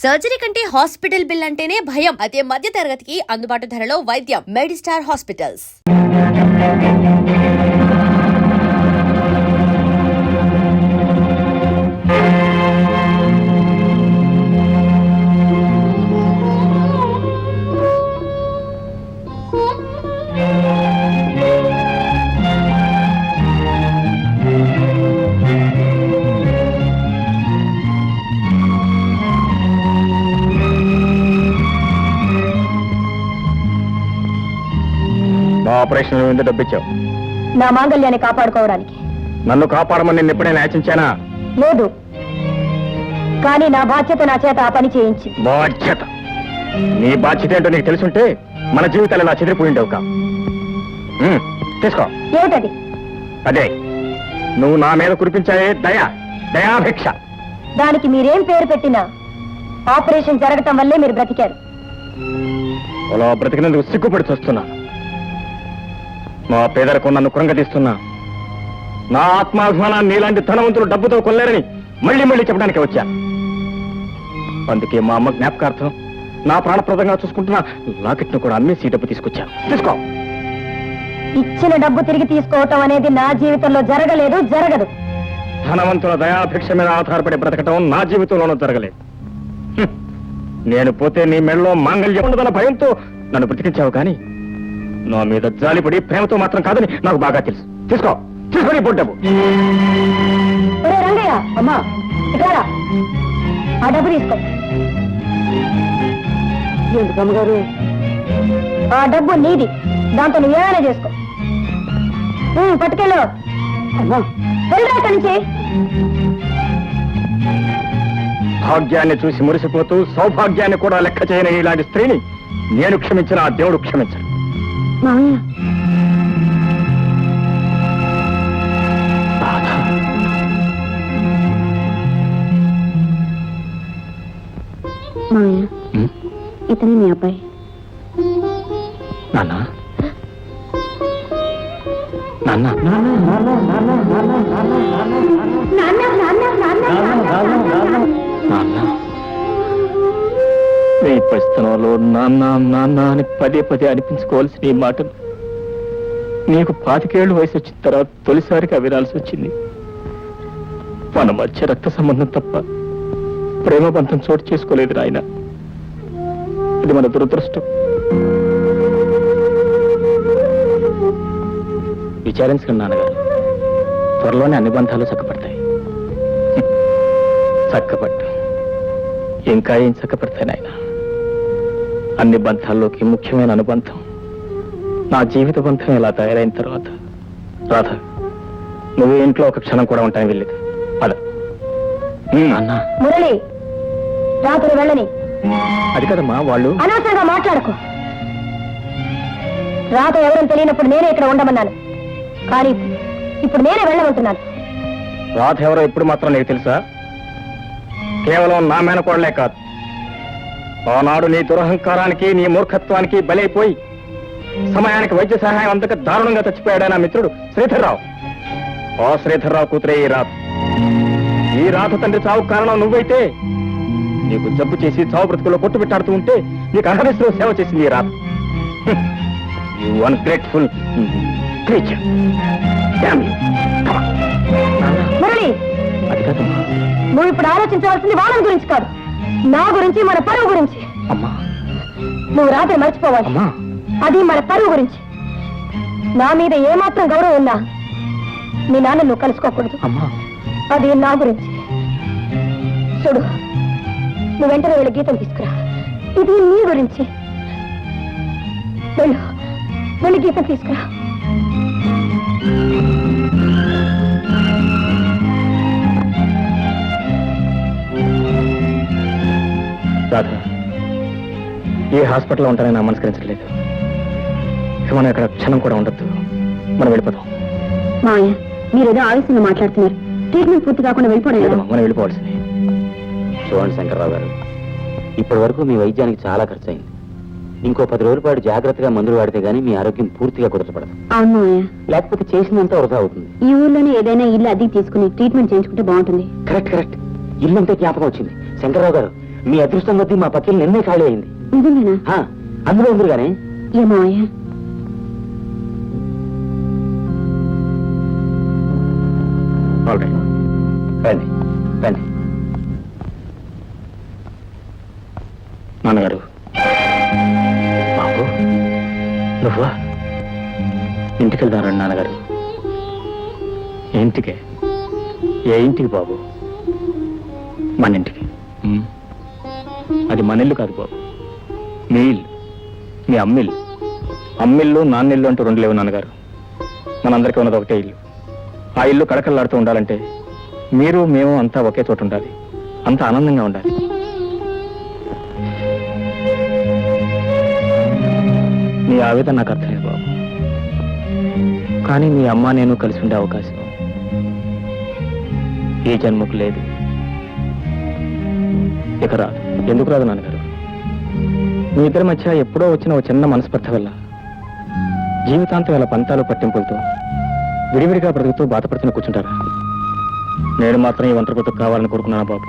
Surgery కంటే hospital bill అంటేనే భయం. అదే మధ్య తరగతికి అందుబాటు ధరలో వైద్యం. Medistar hospitals. ఆపరేషన్ ఎంత డబ్బిచ్చావు? నా మాంగళ్యాన్ని కాపాడుకోవడానికి. నన్ను కాపాడమని నేను ఎప్పుడైనా యాచించానా? లేదు, కానీ నా బాధ్యత నా చేత ఆ పని చేయించి. బాధ్యత? నీ బాధ్యత ఏంటో నీకు తెలుసుంటే మన జీవితాలు ఇలా చెదిరిపోయిండవు కా. తీసుకో. ఏమిటది? అదే నువ్వు నా మీద కురిపించాయే దయాభిక్ష. దానికి మీరేం పేరు పెట్టినా ఆపరేషన్ జరగటం వల్లే మీరు బ్రతికారు. అలా బ్రతికినందుకు సిగ్గుపడి చూస్తున్నా. మా పేదలకు నన్ను కృంగతీస్తున్నా. నా ఆత్మాభిమానాన్ని నీలాంటి ధనవంతులు డబ్బుతో కొల్లేరని మళ్ళీ మళ్ళీ చెప్పడానికి వచ్చా. అందుకే మా అమ్మ జ్ఞాపకార్థం నా ప్రాణప్రదంగా చూసుకుంటున్నా లాకెట్ను కూడా అమ్మేసి డబ్బు తీసుకొచ్చా. తీసుకో. ఇచ్చిన డబ్బు తిరిగి తీసుకోవటం అనేది నా జీవితంలో జరగలేదు, జరగదు. ధనవంతుల దయాభిక్ష మీద ఆధారపడి బ్రతకటం నా జీవితంలోనూ జరగలేదు. నేను పోతే నీ మెడలో మాంగళ్యం ఉండదన్న భయంతో నన్ను బ్రతికించావు, కానీ నా మీద జాలిపడి ప్రేమతో మాత్రం కాదని నాకు బాగా తెలుసు. తీసుకో, తీసుకొని డబ్బు. రంగయ్య, అమ్మా ఇట్లా ఆ డబ్బు తీసుకో. ఎందుకమ్మగారు? ఆ డబ్బు నీది, దాంతో నువ్వేమైనా చేసుకో. పట్టుకెళ్ళు. వెళ్ళరా నుంచి. భాగ్యాన్ని చూసి మురిసిపోతూ సౌభాగ్యాన్ని కూడా లెక్క చేయని ఇలాంటి స్త్రీని నేను క్షమించిన ఆ దేవుడు క్షమించను. మామయ్య, మామయ్య, ఇతనే మీ అబ్బాయి. నాన్న, నాన్న, నాన్న, ఈ పరిస్థితుల్లో నాన్న నాన్న అని పదే పదే అనిపించుకోవాల్సిన ఈ మాటలు నీకు 25 ఏళ్ళు వయసు వచ్చిన తర్వాత తొలిసారిగా వినాల్సి వచ్చింది. మన మధ్య రక్త సంబంధం తప్ప ప్రేమ బంధం చోటు చేసుకోలేదు నాయన. ఇది మన దురదృష్టం. విచారించకండి నాన్నగారు, త్వరలోనే అన్ని బంధాలు చక్కపడతాయి. చక్కపట్టు ఇంకా ఏం చక్కపడతాయి నాయన. అన్ని బంధాల్లోకి ముఖ్యమైన అనుబంధం నా జీవిత బంధం ఇలా తయారైన తర్వాత రాధ, నువ్వు ఇంట్లో ఒక క్షణం కూడా ఉంటాను వెళ్ళేది. పద. అన్నా, మురళి, రాత్రి వెళ్ళని. అది కదమ్మా, వాళ్ళు అనవసరంగా మాట్లాడుకో. రాత ఎవరని తెలియనప్పుడు నేనే ఇక్కడ ఉండమన్నాను, కానీ ఇప్పుడు నేనే వెళ్ళమంటున్నాను. రాధ ఎవరో ఇప్పుడు మాత్రం నీకు తెలుసా? కేవలం నా మేనకోడలే కాదు, ఆనాడు నీ దురహంకారానికి నీ మూర్ఖత్వానికి బలైపోయి సమయానికి వైద్య సహాయం అందక దారుణంగా చచ్చిపోయాడా నా మిత్రుడు శ్రీధర్రావు. ఆ శ్రీధర్రావు కూతురే ఈ రాధ. ఈ రాధ తండ్రి చావు కారణం నువ్వైతే నీకు జబ్బు చేసి చావు బ్రతుకుల్లో కొట్టు పెట్టాడుతూ ఉంటే నీకు అహర్నిశలో సేవ చేసింది ఈ Radha. You ungrateful creature. Murali, అది కాదమ్మా, నువ్వు ఇప్పుడు ఆలోచించవలసింది వాళ్ళని గురించి కాదు, నా గురించి, మన పరువు గురించి. అమ్మా, నువ్వు రాత్రి మర్చిపోవాలి. అమ్మా, అది మన పరువు గురించి. నా మీద ఏమాత్రం గౌరవం ఉన్నా మీ నాన్న నువ్వు కలుసుకోకూడదు. అమ్మా, అది నా గురించి. చూడు, నువ్వు వెంటనే వెళ్ళి గీతం తీసుకురా. ఇది నీ గురించి. వెళ్ళు, వెళ్ళి గీతం తీసుకురా. రాధ, ఏ హాస్పిటల్లో ఉంటానని నాకు మనస్కరించట్లేదు. మనం ఇక్కడ క్షణం కూడా ఉండొద్దు, మనం వెళ్ళిపోదాం. మావయ్య, మీరేదో ఆవేశంగా మాట్లాడుతున్నారు. ట్రీట్మెంట్ పూర్తి కాకుండా వెళ్ళిపోవడం. మనం వెళ్ళిపోవాల్సింది. చూడండి శంకర్రావు గారు, ఇప్పటి వరకు మీ వైద్యానికి చాలా ఖర్చు అయింది. ఇంకో 10 రోజుల పాటు జాగ్రత్తగా మందులు వాడితే గానీ మీ ఆరోగ్యం పూర్తిగా కుదరపడదు. అవును మావయ్య, లేకపోతే చేసినంత వృధా అవుతుంది. ఈ ఊర్లోనే ఏదైనా ఇల్లు అద్దెకి తీసుకుని ట్రీట్మెంట్ చేయించుకుంటే బాగుంటుంది. Correct correct. ఇల్లు అంటే జ్ఞాపకం వచ్చింది. శంకర్రావు గారు, మీ అదృష్టం కొద్దీ మా పక్కన నిన్నే ఖాళీ అయింది. నిజమేనా? అందులో ఉంది కానీ ఏమావయ్య? రండి రండి. నాన్నగారు, బాబు నువ్వా? ఇంటికి వెళ్దారండి నాన్నగారు. ఇంటికే? ఏ ఇంటికి బాబు? మన ఇంటికి. అది మన ఇల్లు కాదు బాబు, మీ ఇల్లు, మీ అమ్మిల్లు. అమ్మిల్లు నాన్నిల్లు అంటూ రెండు లేవు నాన్నగారు. మనందరికీ ఉన్నది ఒకటే ఇల్లు. ఆ ఇల్లు కడకల్లాడుతూ ఉండాలంటే మీరు మేము అంతా ఒకే చోట ఉండాలి, అంత ఆనందంగా ఉండాలి. నీ ఆవేదన నాకు అర్థమే బాబు, కానీ మీ అమ్మ నేను కలిసి ఉండే అవకాశం ఈ జన్మకు లేదు, ఇక రాదు. ఎందుకు రాదు నాన్నగారు? మీ ఇద్దరి మధ్య ఎప్పుడో వచ్చిన ఒక చిన్న మనస్పర్ధ వల్ల జీవితాంతం ఇలా పంతాలు పట్టింపులతో విడివిడిగా బ్రతుకుతూ బాధపడుతున్న కూర్చుంటారా? నేను మాత్రం ఈ ఒంటరి బ్రతుకు కావాలని కోరుకున్నాను బాబు.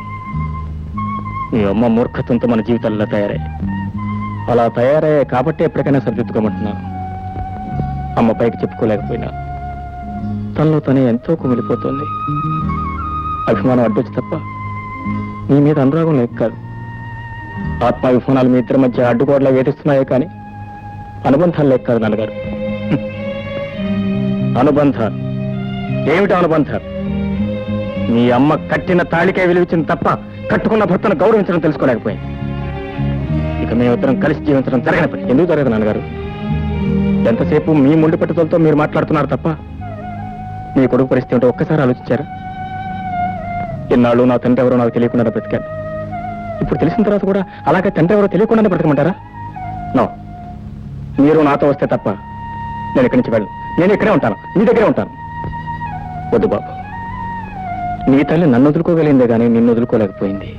మీ అమ్మ మూర్ఖత్వంతో మన జీవితాల్లో తయారయ్యాయి. అలా తయారయ్యాయి కాబట్టి ఎప్పటికైనా సరిదిద్దుకోమంటున్నాను. అమ్మ పైకి చెప్పుకోలేకపోయినా తనలో తనే ఎంతో కుమిలిపోతుంది. అభిమానం అడ్డొచ్చి తప్ప మీ మీద అనురాగం లేక కాదు. ఆత్మాభిమానాలు మీ ఇద్దరి మధ్య అడ్డుకోవట్లా వేధిస్తున్నాయే కానీ అనుబంధాలు లేక కాదు నాన్నగారు. అనుబంధాలు ఏమిటా అనుబంధాలు? మీ అమ్మ కట్టిన తాళికే విలువించింది తప్ప కట్టుకున్న భర్తను గౌరవించడం తెలుసుకోలేకపోయింది. ఇక మేమిద్దరం కలిసి జీవించడం జరగని పని. ఎందుకు జరగదు నాన్నగారు? ఎంతసేపు మీ ముండి పట్టుదలతో మీరు మాట్లాడుతున్నారు తప్ప మీ కొడుకు పరిస్థితి ఏంటో ఒక్కసారి ఆలోచించారా? ఇన్నాళ్ళు నా తండ్రి ఎవరో నాకు తెలియకుండా బ్రతికాను. ఇప్పుడు తెలిసిన తర్వాత కూడా అలాగే తండ్రి ఎవరో తెలియకుండానే బ్రతకమంటారా? నో, మీరు నాతో వస్తే తప్ప నేను ఇక్కడి నుంచి వెళ్ళను. నేను ఇక్కడే ఉంటాను, మీ దగ్గరే ఉంటాను. వద్దు బాబు, నీ తల్లి నన్ను వదులుకోగలిగిందే కానీ నిన్ను వదులుకోలేకపోయింది.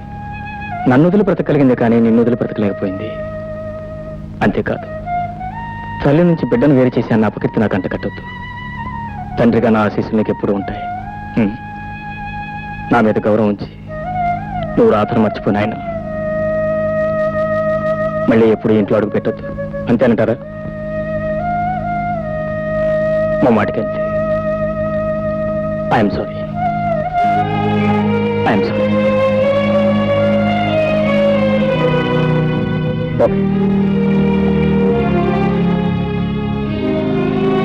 నన్ను వదిలి బ్రతకగలిగిందే కానీ నిన్ను వదిలి బ్రతకలేకపోయింది. అంతేకాదు, తల్లి నుంచి బిడ్డను వేరు చేసి అన్న అపకీర్తి నాకు అంట కట్టొద్దు. తండ్రిగా నా ఆశీస్సులు నీకు ఎప్పుడూ ఉంటాయి. నా మీద గౌరవం ఉంచి నువ్వు రాత్రి మర్చిపోయిన ఆయన మళ్ళీ ఎప్పుడు ఇంట్లో అడుగు పెట్టొద్దు. అంతేనంటారా? మా మాటకంతే. I'm sorry, I'm sorry. Okay.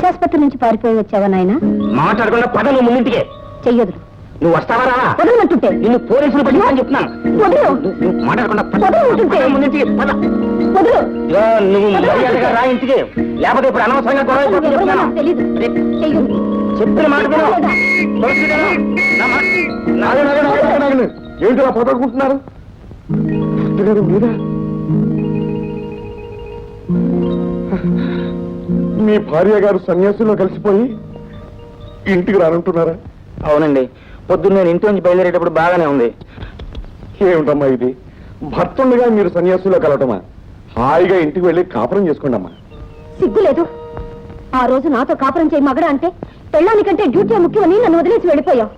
ఆసుపత్రి నుంచి పారిపోయి వచ్చావా నాయన? మాట్లాడకుండా పద, నువ్వు ముందుంటికే. చెయ్యదు. నువ్వు వస్తావా? వదలమంటుంటే. నిన్ను పోలీసులు పట్టి అని చెప్తున్నాను. వదలు. నువ్వు మాట్లాడకుండా పద, వదలమంటుంటే. ముందుంటికి పద. వదలు. నువ్వు మర్యాదగా రా ఇంటికి, లేకపోతే ఇప్పుడు అనవసరంగా గొడవ అయిపోతుంది చెప్తున్నాను. తెలీదు. చెయ్యదు. చెప్పిన మాట విను. ఏంటి అలా పోతాడుకుంటున్నారు? మీ భార్య గారు సన్యాసులో కలిసిపోయి ఇంటికి రానంటున్నారా? అవునండి, పొద్దున్న నేను ఇంటి నుంచి బయలుదేరేటప్పుడు బాగానే ఉంది. ఏమిటమ్మా ఇది? భర్తుండగా మీరు సన్యాసులో కలవటమా? హాయిగా ఇంటికి వెళ్ళి కాపురం చేసుకోండి అమ్మా. సిగ్గులేదు. ఆ రోజు నాతో కాపురం చేయి మగడ అంటే పెళ్ళానికంటే డ్యూటీ ముఖ్యమని నన్ను వదిలేసి వెళ్ళిపోయావు.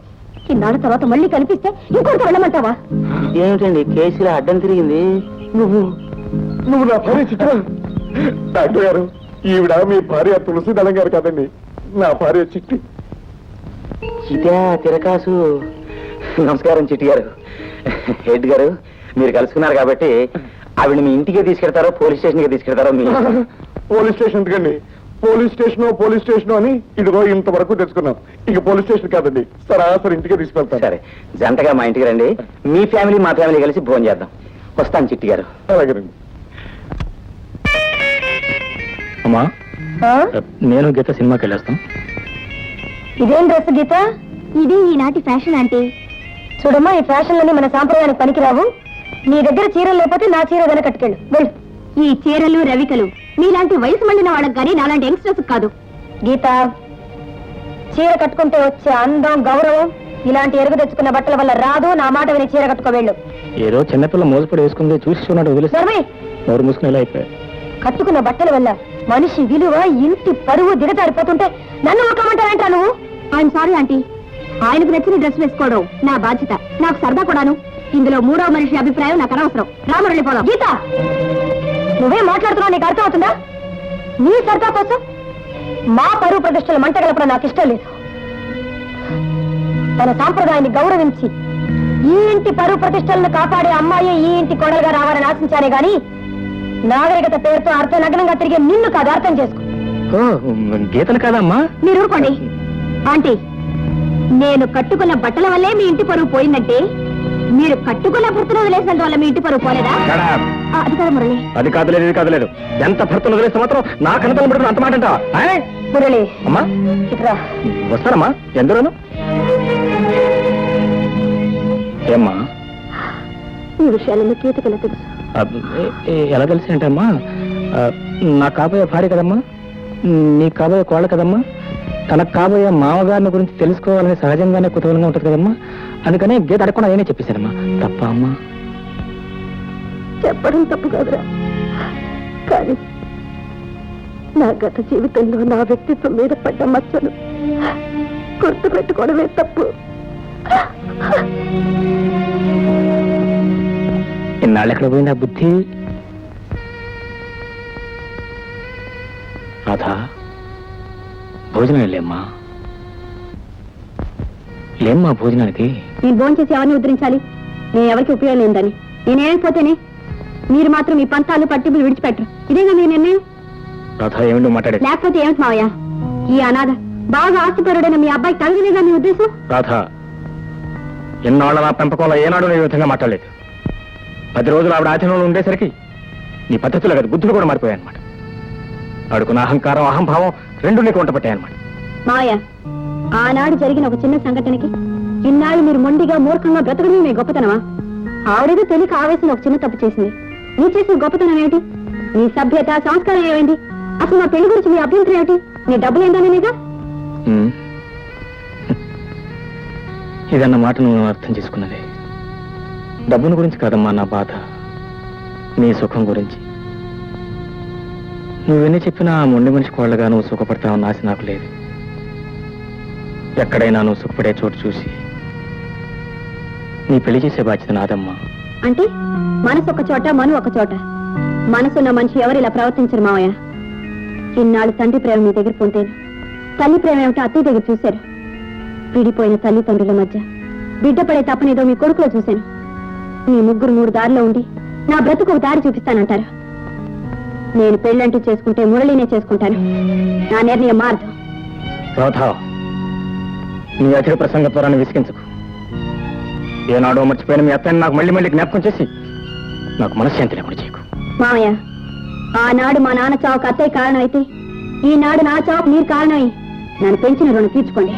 ఇన్నాళ్ళ తర్వాత మళ్ళీ కనిపిస్తే ఇంకొకటి వెళ్ళమంటావా? ఏమిటండి కేసులో అడ్డం తిరిగింది? నువ్వు నా భార్య చిత్ర. డాక్టర్ గారు, ఈవిడ మీ భార్య తులసిదళం గారు కాదండి, నా భార్య చిట్టి. చిట్టా తిరకాసు. నమస్కారం చిట్టి గారు. హెడ్ గారు, మీరు కలుసుకున్నారు కాబట్టి ఆవిడ మీ ఇంటికే తీసుకెళ్తారో పోలీస్ స్టేషన్కి తీసుకెళ్తారో మీ పోలీస్ స్టేషన్ ఎందుకండి? పోలీస్ స్టేషన్ అని ఇదిగో ఇంతవరకు తెచ్చుకున్నాం. ఇక పోలీస్ స్టేషన్ కాదండి, సరాసరి ఇంటికే తీసుకెళ్తాను. సరే, జంటగా మా ఇంటికి రండి. మీ ఫ్యామిలీ మా ఫ్యామిలీ కలిసి భోజనం చేద్దాం. వస్తాను చిట్టి గారు. అలాగేనండి. అమ్మా, నేను గీత సినిమాకి వెళ్ళేస్తాం. ఇదేం డ్రెస్ గీత? ఇది ఈనాటి ఫ్యాషన్ ఆంటీ. చూడమ్మా, ఈ ఫ్యాషన్లని మన సాంప్రదాయానికి పనికిరావు. నీ దగ్గర చీరలు లేకపోతే నా చీర ఏదైనా కట్టుకెళ్ళు. వెళ్ళు. ఈ చీరలు రవికలు నీలాంటి వయసు మండిన వాళ్ళకి కానీ నాలాంటి యంగ్స్టర్స్ కాదు. గీత, చీర కట్టుకుంటే వచ్చే అందం, గౌరవం ఇలాంటి ఎరుగు తెచ్చుకున్న బట్టల వల్ల రాదు. నా మాట విని చీర కట్టుకోవేళ్ళు. ఏదో చిన్నపిల్ల మోసపడి వేసుకుంది చూసి చూడడు వదిలేసి నోరు మూసుకుని ఇలా అయిపోయాయి. కట్టుకున్న బట్టల వల్ల మనిషి విలువ, ఇంటి పరువు దిగజారిపోతుంటే నన్ను ఊరుకోమంటారంటా నువ్వు? ఐఎమ్ సారీ ఆంటీ, ఆయనకు నచ్చిన డ్రెస్ వేసుకోవడం నా బాధ్యత. నాకు సరదా కూడాను. ఇందులో మూడో మనిషి అభిప్రాయం నాకు అనవసరం. రాముడు వెళ్ళిపోదాం. గీత, నువ్వే మాట్లాడుతున్నావు, నీకు అర్థమవుతుందా? నీ సరదా కోసం మా పరువు ప్రతిష్టలు మంటగలపడం నాకు ఇష్టం లేదు. తన సాంప్రదాయాన్ని గౌరవించి ఈ ఇంటి పరువు ప్రతిష్టలను కాపాడే అమ్మాయి ఈ ఇంటి కోడలుగా రావాలని ఆశించానే గాని నాగరికత పేరుతో అర్థనగ్నంగా తిరిగే నిన్ను కాదు. అర్థం చేసుకో. గీతలు కాదమ్మా. మీరు ఊరుకోండి. ఆంటీ, నేను కట్టుకున్న బట్టల వల్లే మీ ఇంటి పరువు పోయిందంటే మీరు కట్టుకున్న భర్తను వదిలేసినంత వల్ల మీ ఇంటి పరువు పోలేదా? అది కాదు మురళి. అది కాదులేదు, ఇది కాదులేదు. ఎంత భర్తలు వదిలేస్తే మాత్రం నా కనతలు పడుతున్న అంత మాట అంటావా? మురళి, అమ్మా ఇట్రా. వస్తారమ్మా. ఎందులోను? ఏమ్మా ఈ విషయాలన్నీ గీతకెలా తెలుసు? ఎలా తెలిసి అంటే అమ్మా, నా కాబోయే భార్య కదమ్మా, నీ కాబోయే కోళ్ళ కదమ్మా, తనకు కాబోయే మామగారిని గురించి తెలుసుకోవాలని సహజంగానే కుతూహలంగా ఉంటుంది కదమ్మా. అందుకనే గీత అడగకుండా నేనే చెప్పేశానమ్మా. తప్ప అమ్మా? చెప్పడం తప్పు కాదురా, కానీ నా గత జీవితంలో నా వ్యక్తిత్వం మీద పడ్డ మచ్చను గుర్తు పెట్టుకోవడమే తప్పు. ఇన్నాళ్ళు ఎక్కడ పోయింది ఆ బుద్ధి? రాధా, భోజనం వెళ్ళేమ్మా. లేమ్మా భోజనానికి. నేను భోజనం చేసి ఎవరిని ఉద్ధరించాలి? నేను ఎవరికి ఉపయోగం లేదని నేనేమైపోతేనే మీరు మాత్రం మీ పంతాలు పట్టింపులు విడిచిపెట్టరు. ఇదేగా మీ నిర్ణయం? రాధా, ఏమిటో మాట్లాడేది? లేకపోతే ఏమిటి మావయ్య, ఈ అనాథ బాగా ఆస్తిపరుడైన మీ అబ్బాయి తగిలేగా మీ ఉద్దేశం? రాధా, ఎన్నాళ్ళ నా పెంపకంలో ఏనాడు నీ విధంగా మాట్లాడలేదు. 10 రోజులు ఆవిడ ఆచరణలో ఉండేసరికి నీ పద్ధతులు కదా బుద్ధులు కూడా మారిపోయాయన్నమాట. ఆడుకున్న అహంకారం అహంభావం రెండు నీకు వంట పట్టాయన్నమాట. మావయ్య, ఆనాడు జరిగిన ఒక చిన్న సంఘటనకి ఇన్నాళ్ళు మీరు మొండిగా మూర్ఖంగా బ్రతకడమే మీ గొప్పతనమా? ఆవిడేదో తెలియక ఆవేశంలో ఒక చిన్న తప్పు చేసింది. నీ చేసిన గొప్పతనం ఏమిటి? నీ సభ్యత సంస్కారం ఏమైంది? అసలు నా పెళ్లి గురించి మీ అభ్యంతరం ఏమిటి? నీ డబ్బులు ఏంటనేగా? ఇదన్న మాట నువ్వు అర్థం చేసుకున్నది. డబ్బును గురించి కాదమ్మా నా బాధ, నీ సుఖం గురించి. నువ్వెన్ని చెప్పినా ఆ మొండి మనిషి కోళ్ళగా నువ్వు సుఖపడతావన్న ఆశ నాకు లేదు. ఎక్కడైనా నువ్వు సుఖపడే చోటు చూసి నీ పెళ్లి చేసే బాధ్యత నాదమ్మా. అంటే మనసు ఒక చోట, మను ఒక చోట. మనసున్న మనిషి ఎవరు ఇలా ప్రవర్తించరు మావయ్య. ఇన్నాళ్ళు తండ్రి ప్రేమ మీ దగ్గర పొందేను, తల్లి ప్రేమ ఏమిటో అత్తయ్య దగ్గర చూశారు. విడిపోయిన తల్లిదండ్రుల మధ్య బిడ్డ పడే తప్పనేదో మీ కొడుకులో చూశాను. మీ ముగ్గురు 3 దారిలో ఉండి నా బ్రతుకు ఒక దారి చూపిస్తానంటారు. నేను పెళ్ళంటూ చేసుకుంటే మురళినే చేసుకుంటాను. నా నిర్ణయం మారదు. రాధా, నీ అధిక ప్రసంగ త్వరాన్ని విసిగించకు. ఏనాడో మర్చిపోయిన మీ అత్తని నాకు మళ్ళీ మళ్ళీ జ్ఞాపకం చేసి నాకు మనశ్శాంతి లేకుండా చేయకు. మామయ్య, ఆనాడు మా నాన్న చావుకు అత్తయ్య కారణం అయితే ఈనాడు నా చావుకు మీరు కారణమై నన్ను పెంచిన రుణం తీర్చుకోండి.